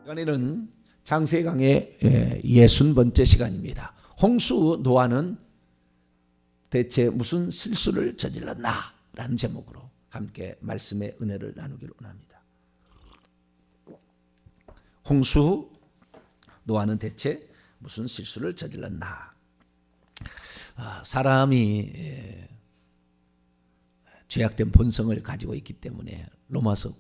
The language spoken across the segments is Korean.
이번에는 장세강의 60번째 시간입니다. 홍수 노아는 대체 무슨 실수를 저질렀나? 라는 제목으로 함께 말씀의 은혜를 나누기를 원합니다. 홍수 노아는 대체 무슨 실수를 저질렀나? 사람이 죄악된 본성을 가지고 있기 때문에 로마서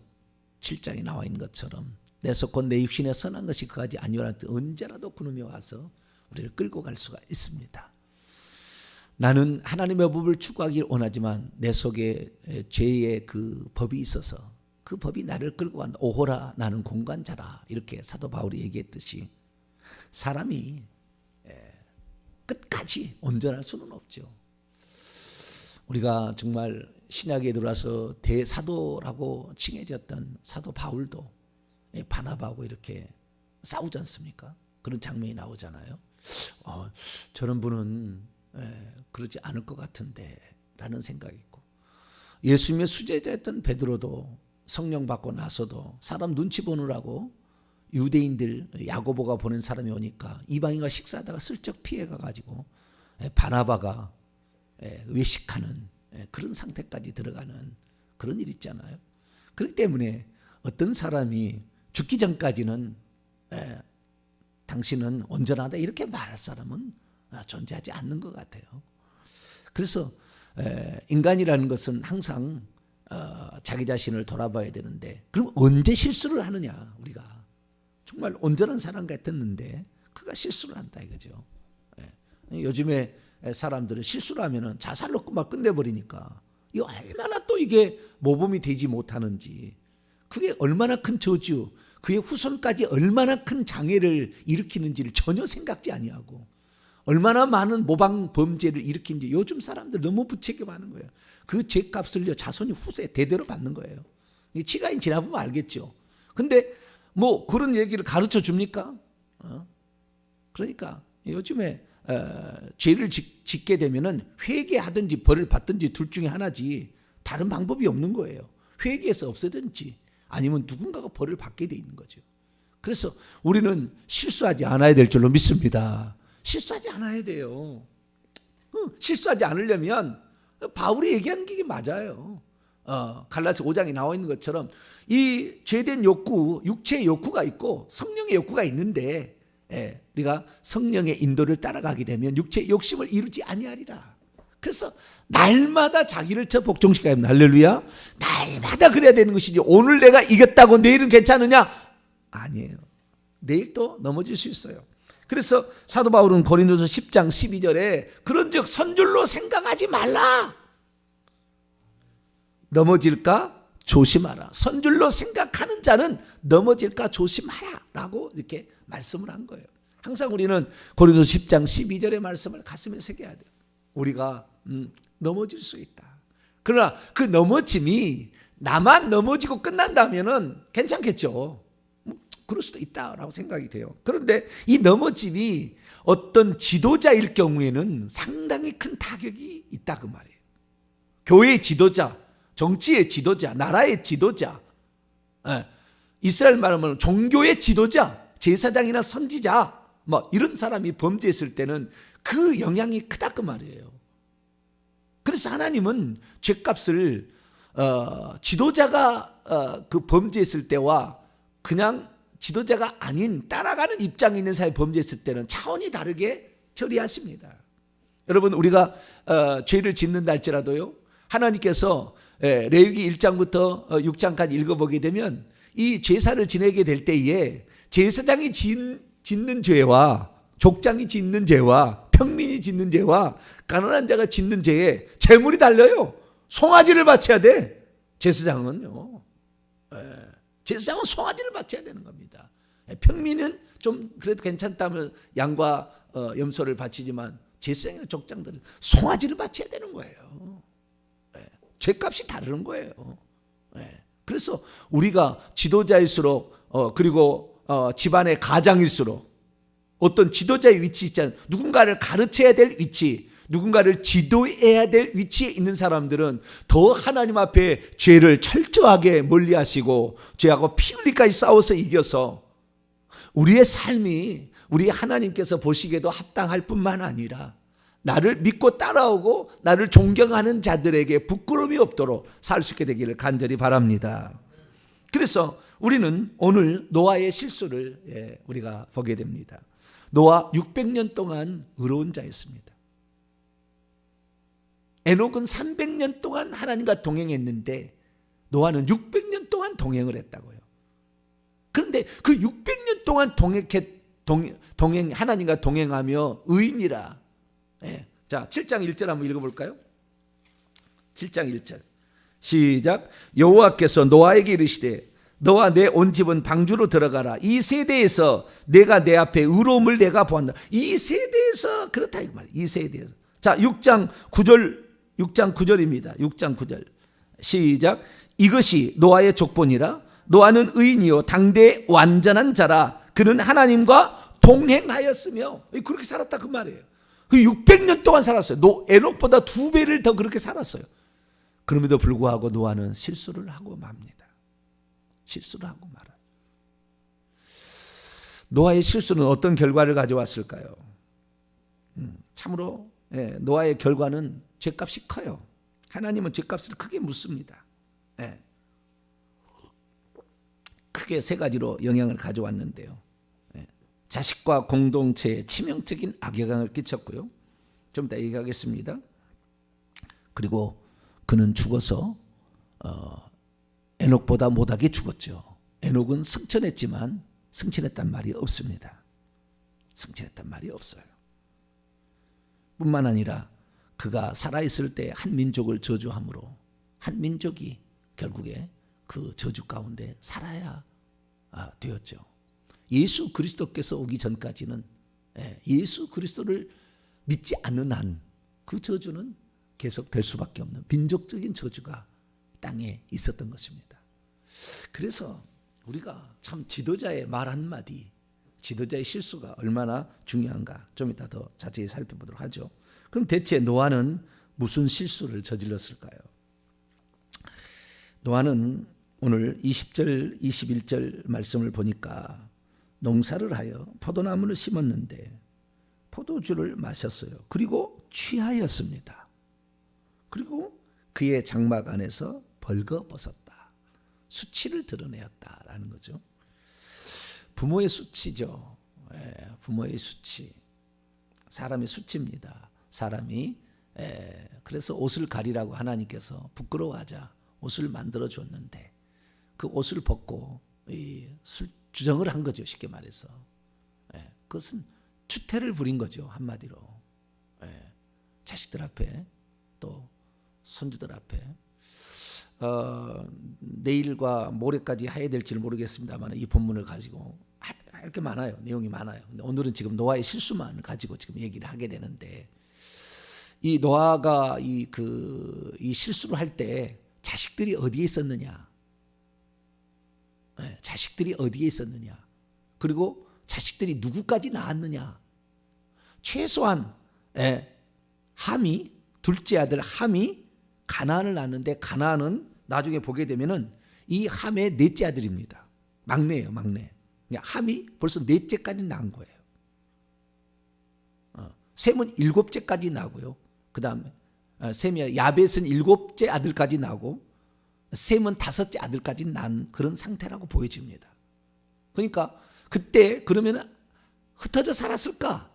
7장에 나와 있는 것처럼 내 속곧 내 육신에 선한 것이 그하지 아니오라 언제라도 그놈이 와서 우리를 끌고 갈 수가 있습니다. 나는 하나님의 법을 추구하길 원하지만 내 속에 죄의 그 법이 있어서 그 법이 나를 끌고 간다. 오호라 나는 공관자라, 이렇게 사도 바울이 얘기했듯이 사람이 끝까지 온전할 수는 없죠. 우리가 정말 신약에 들어와서 대사도라고 칭해졌던 사도 바울도 바나바하고 이렇게 싸우지 않습니까? 그런 장면이 나오잖아요. 저런 분은 그러지 않을 것 같은데 라는 생각이 있고, 예수님의 수제자였던 베드로도 성령 받고 나서도 사람 눈치 보느라고 유대인들 야고보가 보낸 사람이 오니까 이방인과 식사하다가 슬쩍 피해가가지고 바나바가 외식하는 그런 상태까지 들어가는 그런 일 있잖아요. 그렇기 때문에 어떤 사람이 죽기 전까지는 당신은 온전하다 이렇게 말할 사람은 존재하지 않는 것 같아요. 그래서 인간이라는 것은 항상 자기 자신을 돌아봐야 되는데, 그럼 언제 실수를 하느냐? 우리가 정말 온전한 사람 같았는데 그가 실수를 한다 이거죠. 요즘에 사람들은 실수를 하면은 자살로 막 끝내버리니까 이거 얼마나 또 이게 모범이 되지 못하는지, 그게 얼마나 큰 저주, 그의 후손까지 얼마나 큰 장애를 일으키는지를 전혀 생각지 아니하고 얼마나 많은 모방 범죄를 일으키는지 요즘 사람들 너무 부채격하는 거예요. 그 죄값을요 자손이 후세 대대로 받는 거예요. 시간이 지나보면 알겠죠. 근데 뭐 그런 얘기를 가르쳐 줍니까? 그러니까 요즘에 죄를 짓게 되면은 회개하든지 벌을 받든지 둘 중에 하나지 다른 방법이 없는 거예요. 회개해서 없애든지 아니면 누군가가 벌을 받게 돼 있는 거죠. 그래서 우리는 실수하지 않아야 될 줄로 믿습니다. 실수하지 않아야 돼요. 실수하지 않으려면 바울이 얘기하는 게 맞아요. 갈라디아 5장에 나와 있는 것처럼 이 죄된 욕구, 육체의 욕구가 있고 성령의 욕구가 있는데 우리가 성령의 인도를 따라가게 되면 육체의 욕심을 이루지 아니하리라. 그래서 날마다 자기를 복종시켜야 합니다. 할렐루야. 날마다 그래야 되는 것이지 오늘 내가 이겼다고 내일은 괜찮으냐? 아니에요. 내일 또 넘어질 수 있어요. 그래서 사도 바울은 고린도서 10장 12절에 그런즉 선줄로 생각하지 말라. 넘어질까 조심하라. 선줄로 생각하는 자는 넘어질까 조심하라 라고 이렇게 말씀을 한 거예요. 항상 우리는 고린도서 10장 12절의 말씀을 가슴에 새겨야 돼요. 우리가 넘어질 수 있다. 그러나 그 넘어짐이 나만 넘어지고 끝난다면은 괜찮겠죠. 그럴 수도 있다라고 생각이 돼요. 그런데 이 넘어짐이 어떤 지도자일 경우에는 상당히 큰 타격이 있다 그 말이에요. 교회의 지도자, 정치의 지도자, 나라의 지도자, 이스라엘 말하면 종교의 지도자, 제사장이나 선지자 뭐 이런 사람이 범죄했을 때는 그 영향이 크다 그 말이에요. 그래서 하나님은 죄값을 지도자가 그 범죄했을 때와 그냥 지도자가 아닌 따라가는 입장에 있는 사람이 범죄했을 때는 차원이 다르게 처리하십니다. 여러분, 우리가 죄를 짓는다 할지라도요, 하나님께서 레위기 1장부터 6장까지 읽어보게 되면 이 제사를 지내게 될 때에 제사장이 짓는 죄와 족장이 짓는 죄와 평민이 짓는 죄와 가난한 자가 짓는 죄에 재물이 달려요. 송아지를 바쳐야 돼. 제사장은요. 제사장은 송아지를 바쳐야 되는 겁니다. 평민은 좀 그래도 괜찮다면 양과 염소를 바치지만 제사장이나 족장들은 송아지를 바쳐야 되는 거예요. 죄값이 다르는 거예요. 그래서 우리가 지도자일수록 그리고 집안의 가장일수록 어떤 지도자의 위치 있잖아요. 누군가를 가르쳐야 될 위치, 누군가를 지도해야 될 위치에 있는 사람들은 더 하나님 앞에 죄를 철저하게 멀리하시고 죄하고 피 흘리까지 싸워서 이겨서 우리의 삶이 우리 하나님께서 보시기에도 합당할 뿐만 아니라 나를 믿고 따라오고 나를 존경하는 자들에게 부끄러움이 없도록 살 수 있게 되기를 간절히 바랍니다. 그래서 우리는 오늘 노아의 실수를 우리가 보게 됩니다. 노아 600년 동안 의로운 자였습니다. 에녹은 300년 동안 하나님과 동행했는데 노아는 600년 동안 동행을 했다고요. 그런데 그 600년 동안 하나님과 동행하며 의인이라. 자, 7장 1절 한번 읽어볼까요? 7장 1절 시작. 여호와께서 노아에게 이르시되 너와 내 온 집은 방주로 들어가라. 이 세대에서 내가 내 앞에 의로움을 내가 보았다. 이 세대에서 그렇다 이 말이에요. 이 세대에서. 자, 6장 9절입니다. 6장 9절 시작. 이것이 노아의 족본이라. 노아는 의인이요 당대의 완전한 자라. 그는 하나님과 동행하였으며. 그렇게 살았다 그 말이에요. 그 600년 동안 살았어요. 에녹보다 2배를 더 그렇게 살았어요. 그럼에도 불구하고 노아는 실수를 하고 맙니다. 실수를 하고 말아요. 노아의 실수는 어떤 결과를 가져왔을까요? 참으로 노아의 결과는 죄값이 커요. 하나님은 죄값을 크게 묻습니다. 크게 3가지로 영향을 가져왔는데요. 자식과 공동체에 치명적인 악영향을 끼쳤고요. 좀 이따 얘기하겠습니다. 그리고 그는 죽어서 에녹보다 못하게 죽었죠. 에녹은 승천했지만 승천했단 말이 없습니다. 승천했단 말이 없어요. 뿐만 아니라 그가 살아있을 때 한 민족을 저주함으로 한 민족이 결국에 그 저주 가운데 살아야 되었죠. 예수 그리스도께서 오기 전까지는 예수 그리스도를 믿지 않는 한 그 저주는 계속될 수밖에 없는 민족적인 저주가 땅에 있었던 것입니다. 그래서 우리가 참 지도자의 말 한마디, 지도자의 실수가 얼마나 중요한가 좀 이따 더 자세히 살펴보도록 하죠. 그럼 대체 노아는 무슨 실수를 저질렀을까요? 노아는 오늘 20절 21절 말씀을 보니까 농사를 하여 포도나무를 심었는데 포도주를 마셨어요. 그리고 취하였습니다. 그리고 그의 장막 안에서 벌거벗었다. 수치를 드러내었다라는 거죠. 부모의 수치죠. 부모의 수치. 사람의 수치입니다. 사람이 그래서 옷을 가리라고 하나님께서 부끄러워하자 옷을 만들어 줬는데 그 옷을 벗고 주정을 한 거죠. 쉽게 말해서. 그것은 추태를 부린 거죠. 한마디로. 자식들 앞에 또 손주들 앞에. 내일과 모레까지 해야 될지는 모르겠습니다만 이 본문을 가지고 할 게 많아요. 내용이 많아요. 근데 오늘은 지금 노아의 실수만 가지고 지금 얘기를 하게 되는데 이 노아가 이 실수를 할 때 자식들이 어디에 있었느냐? 자식들이 어디에 있었느냐? 그리고 자식들이 누구까지 낳았느냐? 최소한 함이 둘째 아들 함이 가나안을 낳았는데 가나안은 나중에 보게 되면은 이 함의 넷째 아들입니다. 막내예요, 막내. 함이 벌써 넷째까지 낳은 거예요. 셈은 7째까지 나고요. 그 다음에 셈이 야벳은 7째 아들까지 나고 셈은 5째 아들까지 난 그런 상태라고 보여집니다. 그러니까 그때 그러면 흩어져 살았을까?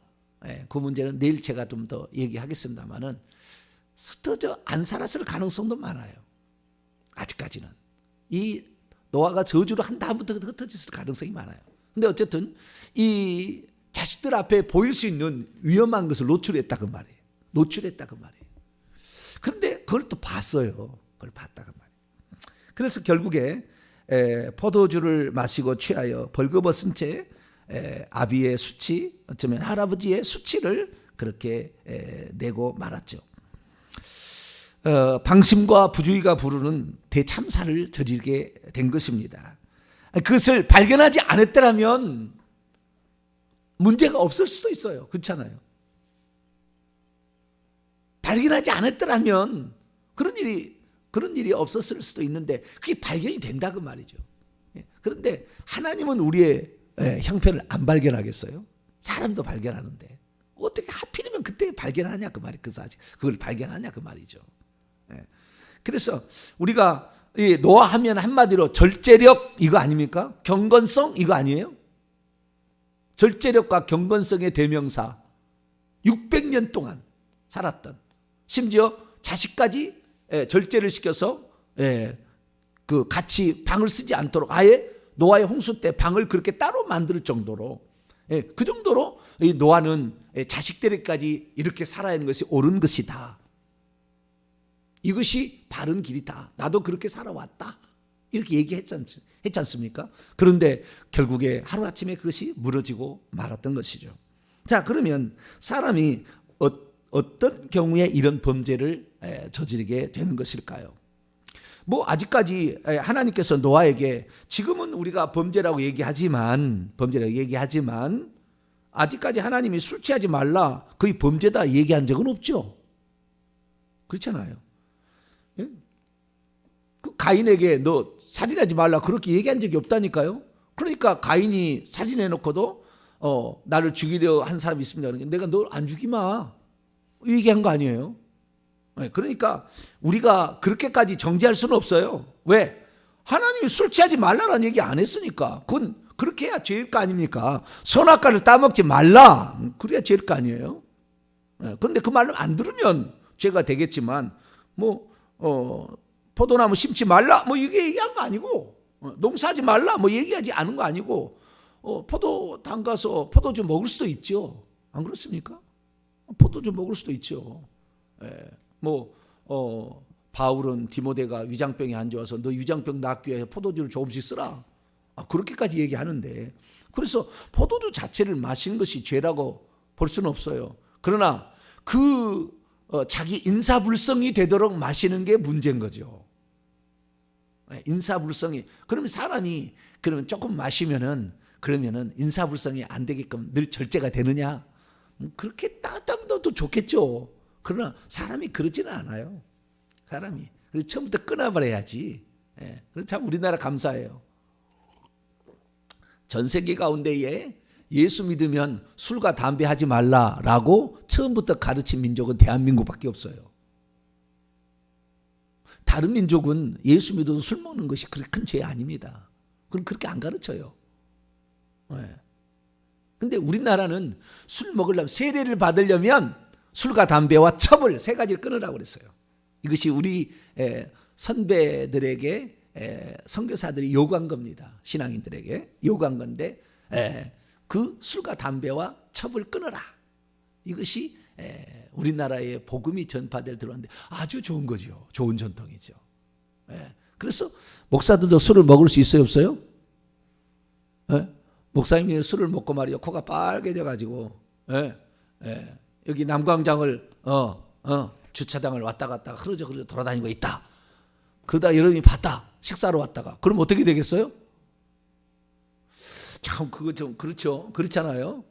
그 문제는 내일 제가 좀 더 얘기하겠습니다만은 흩어져 안 살았을 가능성도 많아요. 아직까지는. 이 노아가 저주를 한 다음부터 흩어졌을 가능성이 많아요. 근데 어쨌든 이 자식들 앞에 보일 수 있는 위험한 것을 노출했다 그 말이에요. 노출했다 그 말이에요. 그런데 그걸 또 봤어요. 그걸 봤다 그 말이에요. 그래서 결국에 포도주를 마시고 취하여 벌거벗은 채 아비의 수치, 어쩌면 할아버지의 수치를 그렇게 내고 말았죠. 방심과 부주의가 부르는 대참사를 저지르게 된 것입니다. 그것을 발견하지 않았더라면 문제가 없을 수도 있어요. 그렇잖아요. 발견하지 않았더라면 그런 일이 없었을 수도 있는데 그게 발견이 된다 그 말이죠. 그런데 하나님은 우리의 형편을 안 발견하겠어요? 사람도 발견하는데 어떻게 하필이면 그때 발견하냐 그 말이 그걸 발견하냐 그 말이죠. 그래서 우리가 이 노아하면 한마디로 절제력 이거 아닙니까? 경건성 이거 아니에요? 절제력과 경건성의 대명사 600년 동안 살았던 심지어 자식까지 절제를 시켜서 그 같이 방을 쓰지 않도록 아예 노아의 홍수 때 방을 그렇게 따로 만들 정도로 그 정도로 이 노아는 자식들에게까지 이렇게 살아야 하는 것이 옳은 것이다. 이것이 바른 길이다. 나도 그렇게 살아왔다. 이렇게 얘기했지 않습니까? 그런데 결국에 하루아침에 그것이 무너지고 말았던 것이죠. 자, 그러면 사람이 어떤 경우에 이런 범죄를 저지르게 되는 것일까요? 뭐 아직까지 하나님께서 노아에게 지금은 우리가 범죄라고 얘기하지만 아직까지 하나님이 술 취하지 말라 거의 범죄다 얘기한 적은 없죠. 그렇잖아요. 그 가인에게 너 살인하지 말라 그렇게 얘기한 적이 없다니까요. 그러니까 가인이 살인해놓고도 나를 죽이려 한 사람이 있습니다. 그러니까 내가 너 안 죽이마 얘기한 거 아니에요. 그러니까 우리가 그렇게까지 정죄할 수는 없어요. 왜? 하나님이 술 취하지 말라라는 얘기 안 했으니까. 그건 그렇게 해야 죄일 거 아닙니까? 선악과를 따먹지 말라 그래야 죄일 거 아니에요. 그런데 그 말을 안 들으면 죄가 되겠지만 포도나무 심지 말라 뭐 이게 얘기한 거 아니고 농사하지 말라 뭐 얘기하지 않은 거 아니고 포도 담가서 포도주 먹을 수도 있죠. 안 그렇습니까? 포도주 먹을 수도 있죠. 바울은 디모데가 위장병에 안 좋아서 너 위장병 낫기 위해 포도주를 조금씩 쓰라. 그렇게까지 얘기하는데 그래서 포도주 자체를 마시는 것이 죄라고 볼 수는 없어요. 그러나 자기 인사불성이 되도록 마시는 게 문제인 거죠. 인사불성이 그러면 사람이 그러면 조금 마시면은 그러면은 인사불성이 안 되게끔 늘 절제가 되느냐? 그렇게 따뜻하면 또 좋겠죠. 그러나 사람이 그러지는 않아요. 사람이 그래서 처음부터 끊어버려야지. 그래서 참 우리나라 감사해요. 전 세계 가운데에 예수 믿으면 술과 담배 하지 말라라고 처음부터 가르친 민족은 대한민국밖에 없어요. 다른 민족은 예수 믿어도 술 먹는 것이 그렇게 큰 죄 아닙니다. 그럼 그렇게 안 가르쳐요. 근데 우리나라는 술 먹으려면 세례를 받으려면 술과 담배와 첩을 세 가지를 끊으라고 그랬어요. 이것이 우리 선배들에게 선교사들이 요구한 겁니다. 신앙인들에게 요구한 건데 그 술과 담배와 첩을 끊어라. 이것이 우리나라의 복음이 전파될 들어왔는데 아주 좋은 거죠. 좋은 전통이죠. 그래서 목사들도 술을 먹을 수 있어요, 없어요? 목사님이 술을 먹고 말이요 코가 빨개져 가지고 여기 남광장을 주차장을 왔다 갔다 흐르져 돌아다니고 있다. 그러다 여러분이 봤다. 식사로 왔다가 그럼 어떻게 되겠어요? 참 그거 좀 그렇죠. 그렇잖아요.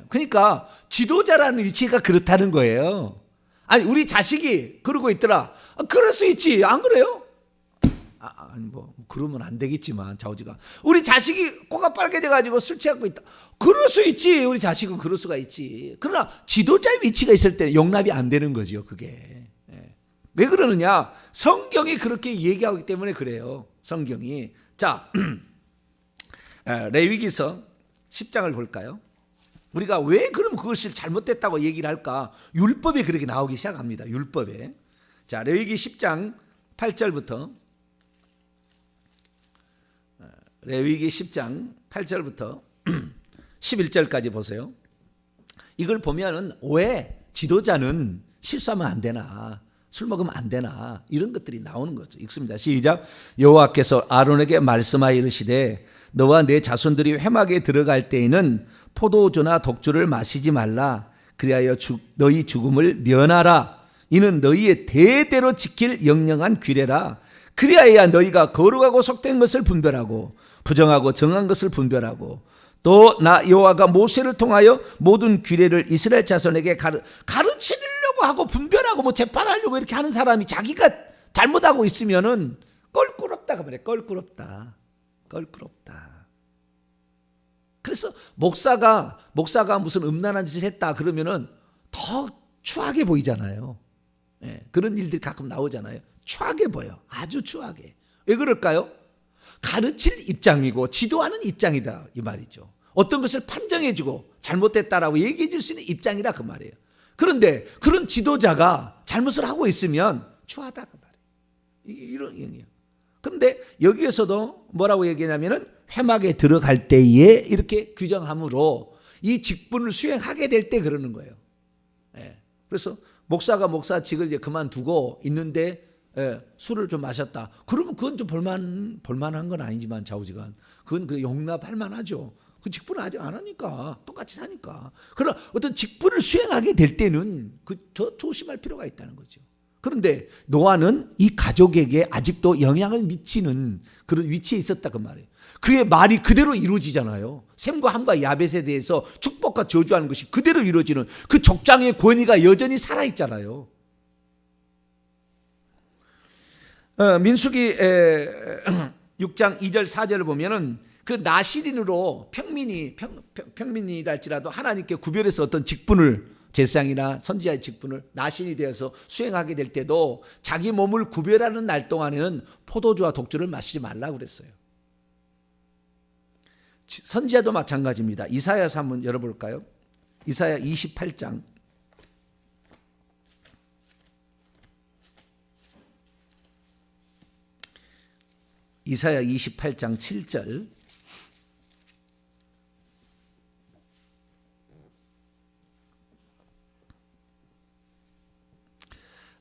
그러니까 지도자라는 위치가 그렇다는 거예요. 아니 우리 자식이 그러고 있더라. 그럴 수 있지. 안 그래요? 아니 뭐 그러면 안 되겠지만 좌우지가 우리 자식이 코가 빨개져 가지고 술 취하고 있다. 그럴 수 있지. 우리 자식은 그럴 수가 있지. 그러나 지도자의 위치가 있을 때 용납이 안 되는 거죠. 그게. 왜 그러느냐? 성경이 그렇게 얘기하기 때문에 그래요. 성경이. 자, 레위기서 10장을 볼까요? 우리가 왜 그럼 그것을 잘못됐다고 얘기를 할까? 율법에 그렇게 나오기 시작합니다. 율법에. 자, 레위기 10장 8절부터 레위기 10장 8절부터 11절까지 보세요. 이걸 보면은 왜 지도자는 실수하면 안 되나? 술 먹으면 안 되나? 이런 것들이 나오는 거죠. 읽습니다. 시작. 여호와께서 아론에게 말씀하여 이르시되 너와 내 자손들이 회막에 들어갈 때에는 포도주나 독주를 마시지 말라. 그리하여 너희 죽음을 면하라. 이는 너희의 대대로 지킬 영영한 규례라. 그리하여야 너희가 거룩하고 속된 것을 분별하고 부정하고 정한 것을 분별하고 또 나 여호와가 모세를 통하여 모든 규례를 이스라엘 자손에게 가르치려고 하고 분별하고 뭐 재판하려고 이렇게 하는 사람이 자기가 잘못하고 있으면은 껄끄럽다가 말이야. 껄끄럽다. 그래서 목사가 무슨 음란한 짓을 했다 그러면은 더 추하게 보이잖아요. 예, 그런 일들이 가끔 나오잖아요. 추하게 보여. 아주 추하게. 왜 그럴까요? 가르칠 입장이고 지도하는 입장이다 이 말이죠. 어떤 것을 판정해주고 잘못됐다라고 얘기해 줄 수 있는 입장이라 그 말이에요. 그런데 그런 지도자가 잘못을 하고 있으면 추하다 그 말이에요. 이런 의미예요. 그런데 여기에서도 뭐라고 얘기하냐면은 회막에 들어갈 때에 이렇게 규정함으로 이 직분을 수행하게 될 때 그러는 거예요. 예. 그래서 목사가 목사직을 이제 그만두고 있는데 술을 좀 마셨다. 그러면 그건 좀 볼만한 건 아니지만 좌우지간 그건 용납할 만하죠. 그 직분을 아직 안 하니까 똑같이 사니까. 그러나 어떤 직분을 수행하게 될 때는 더 조심할 필요가 있다는 거죠. 그런데 노아는 이 가족에게 아직도 영향을 미치는 그런 위치에 있었다 그 말이에요. 그의 말이 그대로 이루어지잖아요. 셈과 함과 야벳에 대해서 축복과 저주하는 것이 그대로 이루어지는 그 족장의 권위가 여전히 살아있잖아요. 민수기 6장 2절 4절을 보면은 그 나시린으로 평민이랄지라도 하나님께 구별해서 어떤 직분을 제사장이나 선지자의 직분을 나신이 되어서 수행하게 될 때도 자기 몸을 구별하는 날 동안에는 포도주와 독주를 마시지 말라고 그랬어요. 선지자도 마찬가지입니다. 이사야서 한번 열어볼까요? 이사야 28장. 이사야 28장 7절.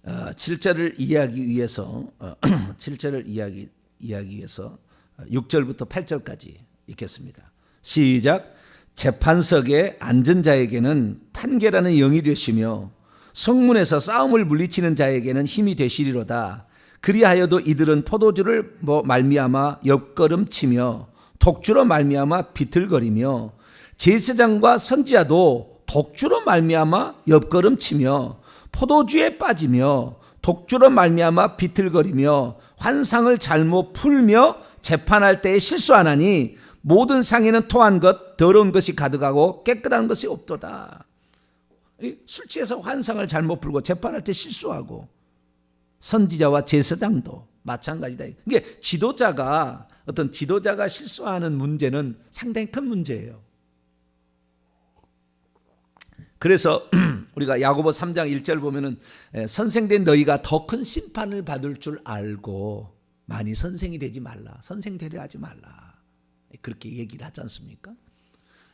7절을 이해하기 위해서 7절을 이해하기 위해서 6절부터 8절까지 읽겠습니다. 시작. 재판석에 앉은 자에게는 판결하는 영이 되시며 성문에서 싸움을 물리치는 자에게는 힘이 되시리로다. 그리하여도 이들은 포도주를 말미암아 옆걸음치며 독주로 말미암아 비틀거리며 제사장과 선지자도 독주로 말미암아 옆걸음치며 포도주에 빠지며 독주로 말미암아 비틀거리며 환상을 잘못 풀며 재판할 때에 실수하나니 모든 상에는 토한 것 더러운 것이 가득하고 깨끗한 것이 없도다. 술 취해서 환상을 잘못 풀고 재판할 때 실수하고 선지자와 제사장도 마찬가지다. 이게 지도자가 실수하는 문제는 상당히 큰 문제예요. 그래서 우리가 야고보 3장 1절 보면은 선생된 너희가 더 큰 심판을 받을 줄 알고 많이 선생이 되지 말라. 선생 되려 하지 말라. 그렇게 얘기를 하지 않습니까?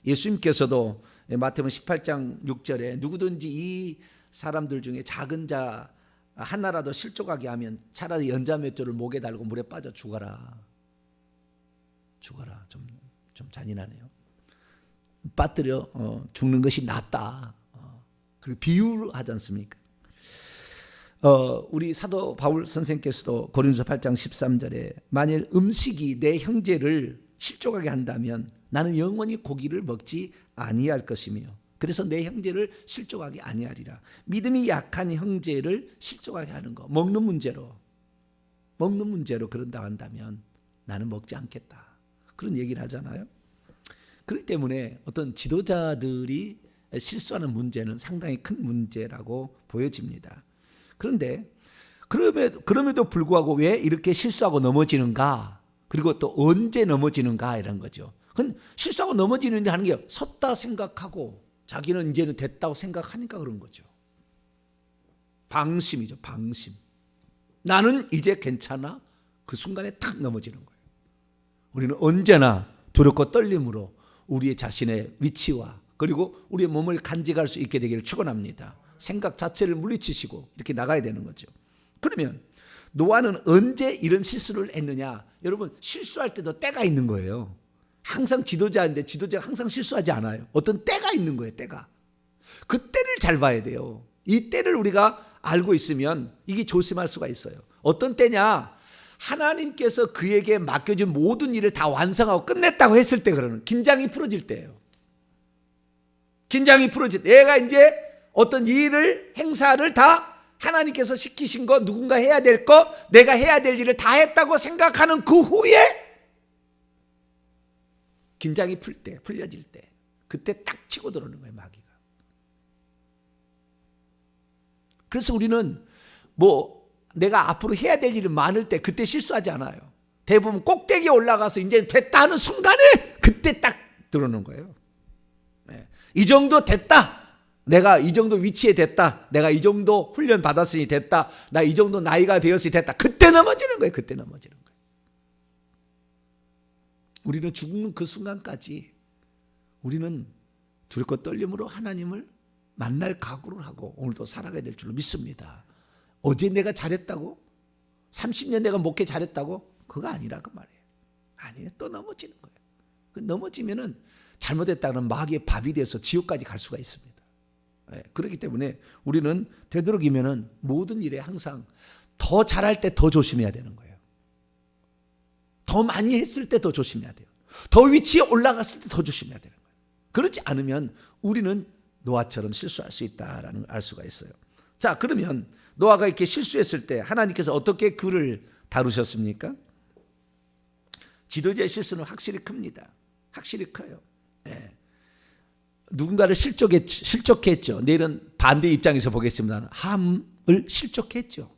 예수님께서도 마태복음 18장 6절에 누구든지 이 사람들 중에 작은 자 하나라도 실족하게 하면 차라리 연자맷돌을 목에 달고 물에 빠져 죽어라. 좀 잔인하네요. 빠뜨려 죽는 것이 낫다. 그리고 비유를 하지 않습니까? 우리 사도 바울 선생께서도 고린도서 8장 13절에 만일 음식이 내 형제를 실족하게 한다면 나는 영원히 고기를 먹지 아니할 것이며 그래서 내 형제를 실족하게 아니하리라. 믿음이 약한 형제를 실족하게 하는 거 먹는 문제로 그런다 한다면 나는 먹지 않겠다. 그런 얘기를 하잖아요. 그렇기 때문에 어떤 지도자들이 실수하는 문제는 상당히 큰 문제라고 보여집니다. 그런데 그럼에도 불구하고 왜 이렇게 실수하고 넘어지는가? 그리고 또 언제 넘어지는가 이런 거죠. 그건 실수하고 넘어지는데 하는 게 섰다 생각하고 자기는 이제는 됐다고 생각하니까 그런 거죠. 방심이죠. 방심. 나는 이제 괜찮아. 그 순간에 탁 넘어지는 거예요. 우리는 언제나 두렵고 떨림으로 우리의 자신의 위치와 그리고 우리의 몸을 간직할 수 있게 되기를 축원합니다. 생각 자체를 물리치시고 이렇게 나가야 되는 거죠. 그러면 노아는 언제 이런 실수를 했느냐? 여러분 실수할 때도 때가 있는 거예요. 항상 지도자인데 지도자가 항상 실수하지 않아요. 어떤 때가 있는 거예요. 때가. 그 때를 잘 봐야 돼요. 이 때를 우리가 알고 있으면 이게 조심할 수가 있어요. 어떤 때냐? 하나님께서 그에게 맡겨준 모든 일을 다 완성하고 끝냈다고 했을 때 그러는 긴장이 풀어질 때예요. 긴장이 풀어질 때 내가 이제 어떤 일을 행사를 다 하나님께서 시키신 거 누군가 해야 될 거 내가 해야 될 일을 다 했다고 생각하는 그 후에 긴장이 풀려질 때 그때 딱 치고 들어오는 거예요, 마귀가. 그래서 우리는 뭐 내가 앞으로 해야 될 일이 많을 때 그때 실수하지 않아요. 대부분 꼭대기에 올라가서 이제 됐다 하는 순간에 그때 딱 들어오는 거예요. 이 정도 됐다. 내가 이 정도 위치에 됐다. 내가 이 정도 훈련 받았으니 됐다. 나 이 정도 나이가 되었으니 됐다. 그때 넘어지는 거예요. 그때 넘어지는 거예요. 우리는 죽는 그 순간까지 우리는 두렵고 떨림으로 하나님을 만날 각오를 하고 오늘도 살아가야 될 줄로 믿습니다. 어제 내가 잘했다고? 30년 내가 목회 잘했다고? 그거 아니라 그 말이에요. 아니에요. 또 넘어지는 거예요. 그 넘어지면은 잘못했다는 마귀의 밥이 돼서 지옥까지 갈 수가 있습니다. 그렇기 때문에 우리는 되도록이면은 모든 일에 항상 더 잘할 때 더 조심해야 되는 거예요. 더 많이 했을 때 더 조심해야 돼요. 더 위치에 올라갔을 때 더 조심해야 되는 거예요. 그렇지 않으면 우리는 노아처럼 실수할 수 있다라는 걸 알 수가 있어요. 자, 그러면 노아가 이렇게 실수했을 때 하나님께서 어떻게 그를 다루셨습니까? 지도자의 실수는 확실히 큽니다. 확실히 커요. 누군가를 실족했죠. 내일은 반대 입장에서 보겠습니다. 함을 실족했죠.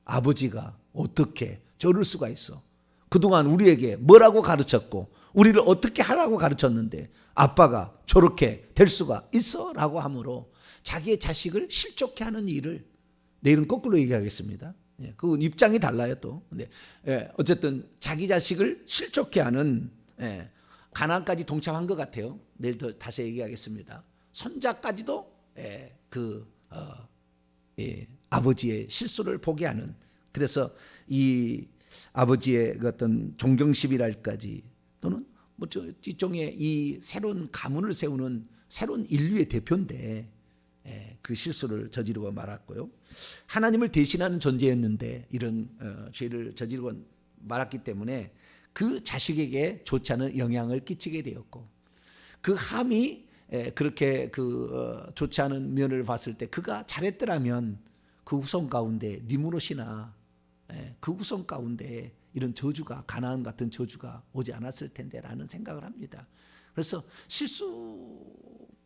아버지가 어떻게 저럴 수가 있어. 그동안 우리에게 뭐라고 가르쳤고 우리를 어떻게 하라고 가르쳤는데 아빠가 저렇게 될 수가 있어? 라고 함으로 자기의 자식을 실족해 하는 일을 내일은 거꾸로 얘기하겠습니다. 그 입장이 달라요 또. 근데 어쨌든 자기 자식을 실족해 하는 가나안까지 동참한 것 같아요. 내일 더 다시 얘기하겠습니다. 손자까지도 아버지의 실수를 보게 하는. 그래서 이 아버지의 그 어떤 존경심이랄까지 또는 뭐 일종의 이 새로운 가문을 세우는 새로운 인류의 대표인데 그 실수를 저지르고 말았고요. 하나님을 대신하는 존재였는데 이런 죄를 저지르고 말았기 때문에 그 자식에게 좋지 않은 영향을 끼치게 되었고 그 함이 그렇게 좋지 않은 면을 봤을 때 그가 잘했더라면 그 후손 가운데 니무롯이나 그 후손 가운데 이런 저주가 가나안 같은 저주가 오지 않았을 텐데라는 생각을 합니다. 그래서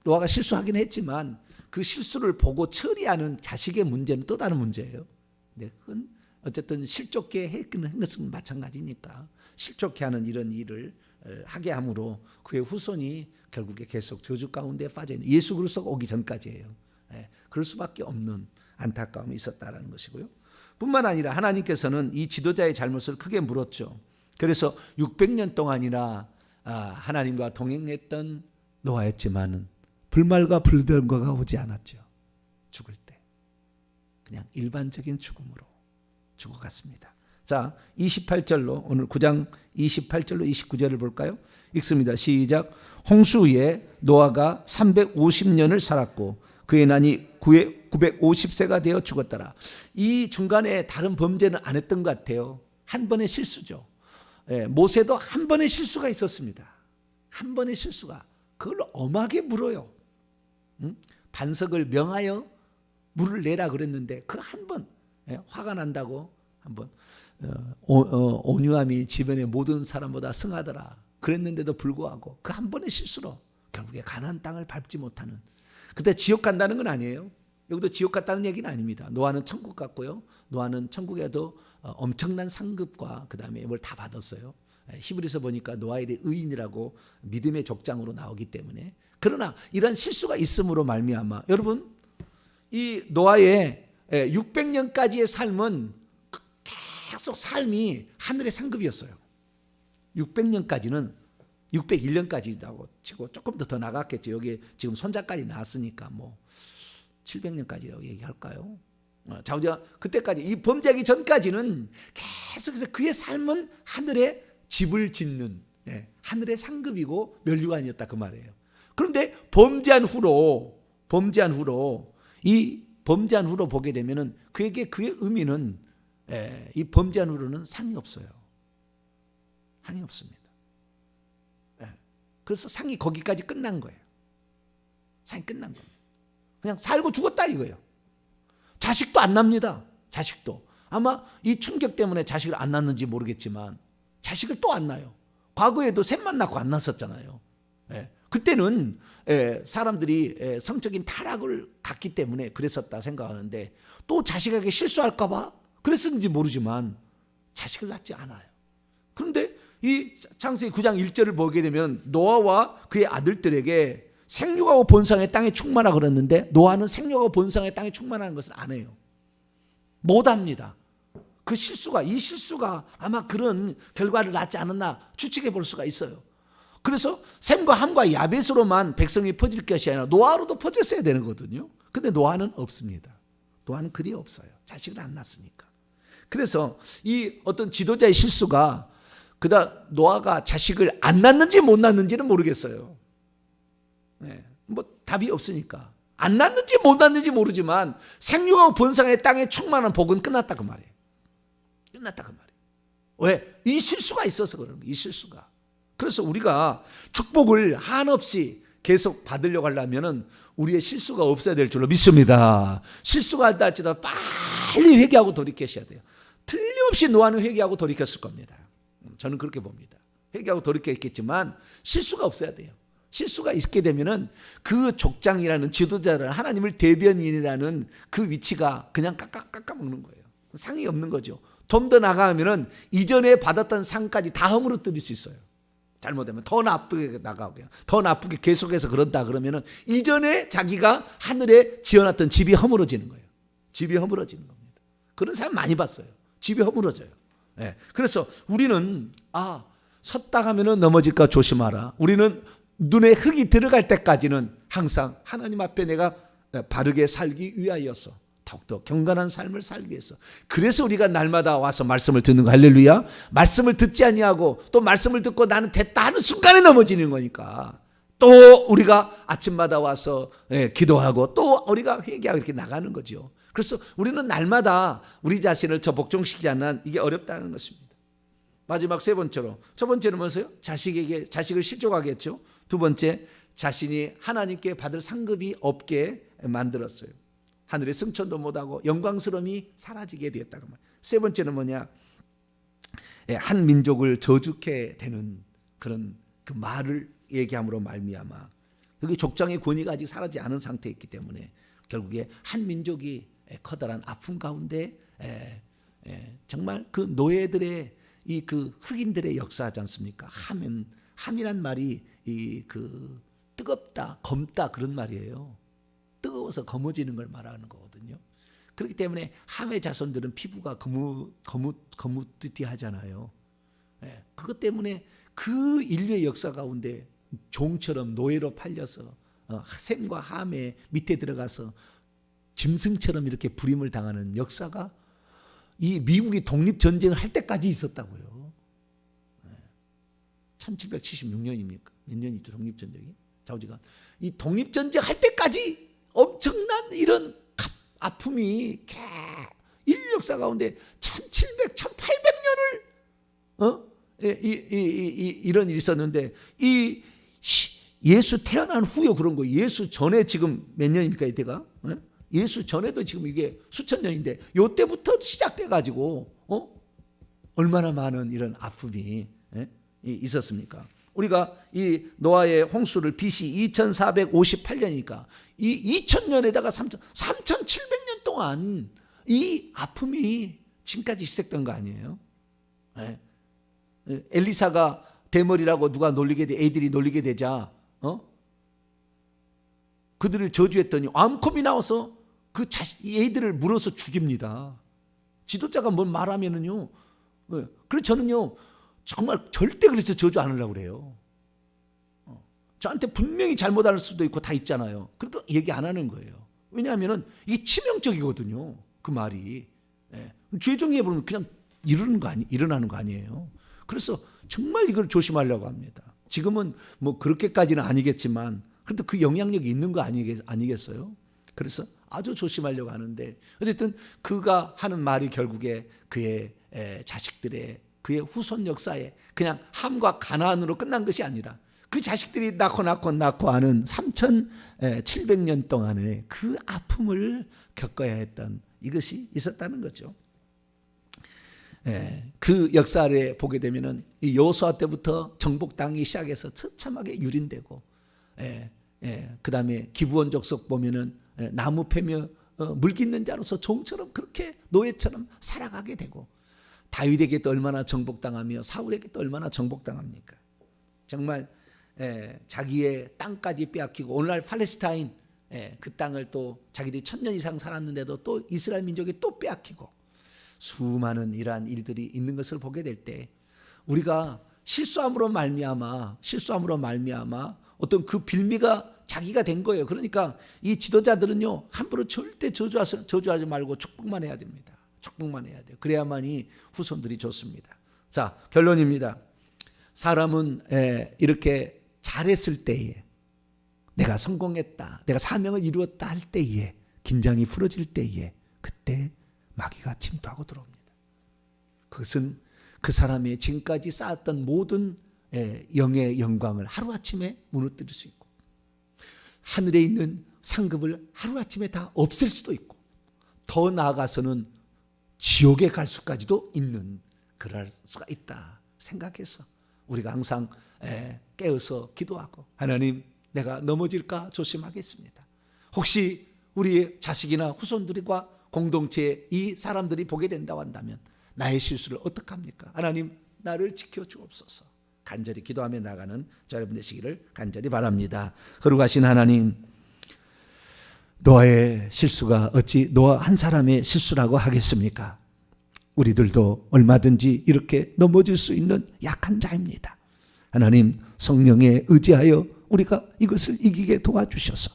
노아가 실수하긴 했지만 그 실수를 보고 처리하는 자식의 문제는 또 다른 문제예요. 그건 어쨌든 실족해 했는 것은 마찬가지니까 실족해 하는 이런 일을 하게 함으로 그의 후손이 결국에 계속 저주 가운데 빠져 있는 예수 그리스도가 오기 전까지예요. 그럴 수밖에 없는 안타까움이 있었다라는 것이고요. 뿐만 아니라 하나님께서는 이 지도자의 잘못을 크게 물었죠. 그래서 600년 동안이나 하나님과 동행했던 노아였지만은 불말과 불병거가 오지 않았죠. 죽을 때 그냥 일반적인 죽음으로 죽어갔습니다. 자, 28절로 오늘 9장 28절로 29절을 볼까요? 읽습니다. 시작. 홍수 후에 노아가 350년을 살았고 그의 난이 950세가 되어 죽었더라. 이 중간에 다른 범죄는 안 했던 것 같아요. 한 번의 실수죠. 모세도 한 번의 실수가 있었습니다. 한 번의 실수가 그걸 엄하게 물어요. 반석을 명하여 물을 내라 그랬는데 그 한 번 화가 난다고 한번 온유함이 주변의 모든 사람보다 승하더라 그랬는데도 불구하고 그 한 번의 실수로 결국에 가나안 땅을 밟지 못하는. 그때 지옥 간다는 건 아니에요. 여기도 지옥 갔다는 얘기는 아닙니다. 노아는 천국 갔고요. 노아는 천국에도 엄청난 상급과 그 다음에 뭘 다 받았어요. 히브리서 보니까 노아에 대해 의인이라고 믿음의 족장으로 나오기 때문에. 그러나 이런 실수가 있음으로 말미암아 여러분 이 노아의 600년까지의 삶은 계속 삶이 하늘의 상급이었어요. 600년까지는 601년까지라고 치고 조금 더 나갔겠죠. 여기 지금 손자까지 나왔으니까 뭐 700년까지라고 얘기할까요? 자, 그때까지 이 범죄하기 전까지는 계속해서 그의 삶은 하늘에 집을 짓는 하늘의 상급이고 면류관이었다 그 말이에요. 그런데 범죄한 후로 보게 되면은 그에게 그의 의미는 이 범죄한 후로는 상이 없어요. 상이 없습니다. 그래서 상이 거기까지 끝난 거예요. 상이 끝난 거예요. 그냥 살고 죽었다 이거예요. 자식도 안 납니다. 자식도. 아마 이 충격 때문에 자식을 안 낳는지 모르겠지만 자식을 또 안 낳아요. 과거에도 셋만 낳고 안 낳았었잖아요. 예. 그때는 사람들이 성적인 타락을 갔기 때문에 그랬었다 생각하는데, 또 자식에게 실수할까 봐 그랬었는지 모르지만 자식을 낳지 않아요. 그런데 이 창세기 9장 1절을 보게 되면 노아와 그의 아들들에게 생육하고 번성의 땅에 충만하라 그랬는데, 노아는 생육하고 번성의 땅에 충만한 것을 안 해요. 못합니다. 이 실수가 아마 그런 결과를 낳지 않았나 추측해 볼 수가 있어요. 그래서 셈과 함과 야벳으로만 백성이 퍼질 것이 아니라 노아로도 퍼졌어야 되는 거거든요. 근데 노아는 없습니다. 노아는 그리 없어요. 자식을 안 낳았으니까. 그래서 이 어떤 지도자의 실수가, 그다 노아가 자식을 안 낳는지 못 낳는지는 모르겠어요. 네, 뭐 답이 없으니까. 안 낳는지 못 낳는지 모르지만 생육하고 번성의 땅에 충만한 복은 끝났다 그 말이에요. 끝났다 그 말이에요. 왜? 이 실수가 있어서 그러는 거예요. 이 실수가. 그래서 우리가 축복을 한없이 계속 받으려고 하려면 우리의 실수가 없어야 될 줄로 믿습니다. 실수가 있다 할지라도 빨리 회개하고 돌이키셔야 돼요. 틀림없이 노아는 회개하고 돌이켰을 겁니다. 저는 그렇게 봅니다. 회개하고 돌이켰겠지만 실수가 없어야 돼요. 실수가 있게 되면은 그 족장이라는 지도자를, 하나님을 대변인이라는 그 위치가 그냥 깎아먹는 거예요. 상이 없는 거죠. 좀 더 나가면은 이전에 받았던 상까지 다 허물어뜨릴 수 있어요. 잘못하면 더 나쁘게 나가고요. 더 나쁘게 계속해서 그런다 그러면은 이전에 자기가 하늘에 지어놨던 집이 허물어지는 거예요. 집이 허물어지는 겁니다. 그런 사람 많이 봤어요. 집이 허물어져요. 네. 그래서 우리는 섰다 하면은 넘어질까 조심하라. 우리는 눈에 흙이 들어갈 때까지는 항상 하나님 앞에 내가 바르게 살기 위하여서, 더욱더 경건한 삶을 살기 위해서. 그래서 우리가 날마다 와서 말씀을 듣는 거. 할렐루야. 말씀을 듣지 아니하고 또 말씀을 듣고 나는 됐다 하는 순간에 넘어지는 거니까, 또 우리가 아침마다 와서 기도하고 또 우리가 회개하고 이렇게 나가는 거죠. 그래서 우리는 날마다 우리 자신을 저 복종시키지 않는 이게 어렵다는 것입니다. 마지막 세 번째로, 첫 번째는 뭐였어요? 자식을 실족하겠죠. 두 번째, 자신이 하나님께 받을 상급이 없게 만들었어요. 하늘의 승천도 못하고 영광스러움이 사라지게 되었다고 말이에요. 세 번째는 뭐냐? 한 민족을 저주케 되는 그런 그 말을 얘기함으로 말미암아, 여기 족장의 권위가 아직 사라지지 않은 상태였기 때문에 결국에 한 민족이 커다란 아픔 가운데 정말 그 노예들의 이 그 흑인들의 역사하지 않습니까? 함이란 말이 그 뜨겁다, 검다 그런 말이에요. 뜨거워서 검어지는 걸 말하는 거거든요. 그렇기 때문에 함의 자손들은 피부가 거무튀튀하잖아요. 그것 때문에 그 인류의 역사 가운데 종처럼 노예로 팔려서 셈과 함의 밑에 들어가서 짐승처럼 이렇게 부림을 당하는 역사가 이 미국이 독립전쟁을 할 때까지 있었다고요. 1776년입니까? 몇 년이죠, 독립전쟁이? 좌우지간. 이 독립전쟁 할 때까지 엄청난 이런 아픔이 인류 역사 가운데 1700, 1800년을 이런 일이 있었는데, 이 예수 태어난 후에 그런 거예요. 예수 전에 지금 몇 년입니까 이때가? 예수 전에도 지금 이게 수천 년인데 요때부터 시작돼 가지고 얼마나 많은 이런 아픔이 있었습니까? 우리가 이 노아의 홍수를 BC 2458년이니까 이 2000년에다가 3700년 동안 이 아픔이 지금까지 시작된 거 아니에요? 엘리사가 대머리라고 누가 애들이 놀리게 되자 그들을 저주했더니 암컷이 나와서 애들을 물어서 죽입니다. 지도자가 뭘 말하면은요. 그래서 저는요, 정말 절대 그래서 저주 안 하려고 그래요. 저한테 분명히 잘못할 수도 있고 다 있잖아요. 그래도 얘기 안 하는 거예요. 왜냐하면은 이게 치명적이거든요. 그 말이. 죄종에 보면 그냥 일어나는 거 아니에요. 그래서 정말 이걸 조심하려고 합니다. 지금은 뭐 그렇게까지는 아니겠지만 그래도 그 영향력이 있는 거 아니겠어요? 그래서 아주 조심하려고 하는데, 어쨌든 그가 하는 말이 결국에 그의 자식들의, 그의 후손 역사에 그냥 함과 가나안으로 끝난 것이 아니라 그 자식들이 낳고 하는 3700년 동안의 그 아픔을 겪어야 했던 이것이 있었다는 거죠. 그 역사를 보게 되면은 이 여호수아 때부터 정복당이 시작해서 처참하게 유린되고, 그 다음에 기브온 족속 보면은 나무 패며 물깃는 자로서 종처럼 그렇게 노예처럼 살아가게 되고, 다윗에게 또 얼마나 정복당하며 사울에게 또 얼마나 정복당합니까? 정말 자기의 땅까지 빼앗기고, 오늘날 팔레스타인 그 땅을 또 자기들이 1000년 이상 살았는데도 또 이스라엘 민족이 또 빼앗기고, 수많은 이러한 일들이 있는 것을 보게 될 때, 우리가 실수함으로 말미암아 어떤 그 빌미가 자기가 된 거예요. 그러니까 이 지도자들은요, 함부로 절대 저주하지 말고 축복만 해야 됩니다. 축복만 해야 돼요. 그래야만이 후손들이 좋습니다. 자, 결론입니다. 사람은 이렇게 잘했을 때에, 내가 성공했다, 내가 사명을 이루었다 할 때에, 긴장이 풀어질 때에, 그때 마귀가 침투하고 들어옵니다. 그것은 그 사람의 지금까지 쌓았던 모든 영의 영광을 하루아침에 무너뜨릴 수 있고, 하늘에 있는 상급을 하루아침에 다 없앨 수도 있고, 더 나아가서는 지옥에 갈 수까지도 있는, 그럴 수가 있다 생각해서 우리가 항상 깨어서 기도하고, 하나님, 내가 넘어질까 조심하겠습니다. 혹시 우리의 자식이나 후손들과 공동체에 이 사람들이 보게 된다고 한다면 나의 실수를 어떻게 합니까? 하나님, 나를 지켜주옵소서. 간절히 기도하며 나가는 저 여러분 되시기를 간절히 바랍니다. 거룩하신 하나님, 노아의 실수가 어찌 노아 한 사람의 실수라고 하겠습니까? 우리들도 얼마든지 이렇게 넘어질 수 있는 약한 자입니다. 하나님, 성령에 의지하여 우리가 이것을 이기게 도와주셔서,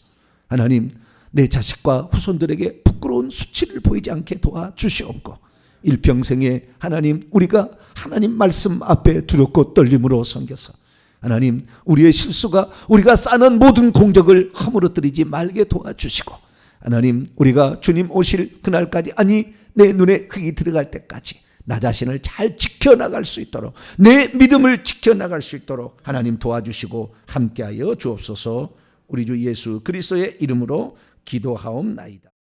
하나님, 내 자식과 후손들에게 부끄러운 수치를 보이지 않게 도와주시옵고, 일평생에 하나님, 우리가 하나님 말씀 앞에 두렵고 떨림으로 섬겨서, 하나님, 우리의 실수가 우리가 쌓는 모든 공적을 허물어뜨리지 말게 도와주시고, 하나님, 우리가 주님 오실 그날까지, 아니 내 눈에 흙이 들어갈 때까지 나 자신을 잘 지켜나갈 수 있도록, 내 믿음을 지켜나갈 수 있도록 하나님 도와주시고 함께하여 주옵소서. 우리 주 예수 그리스도의 이름으로 기도하옵나이다.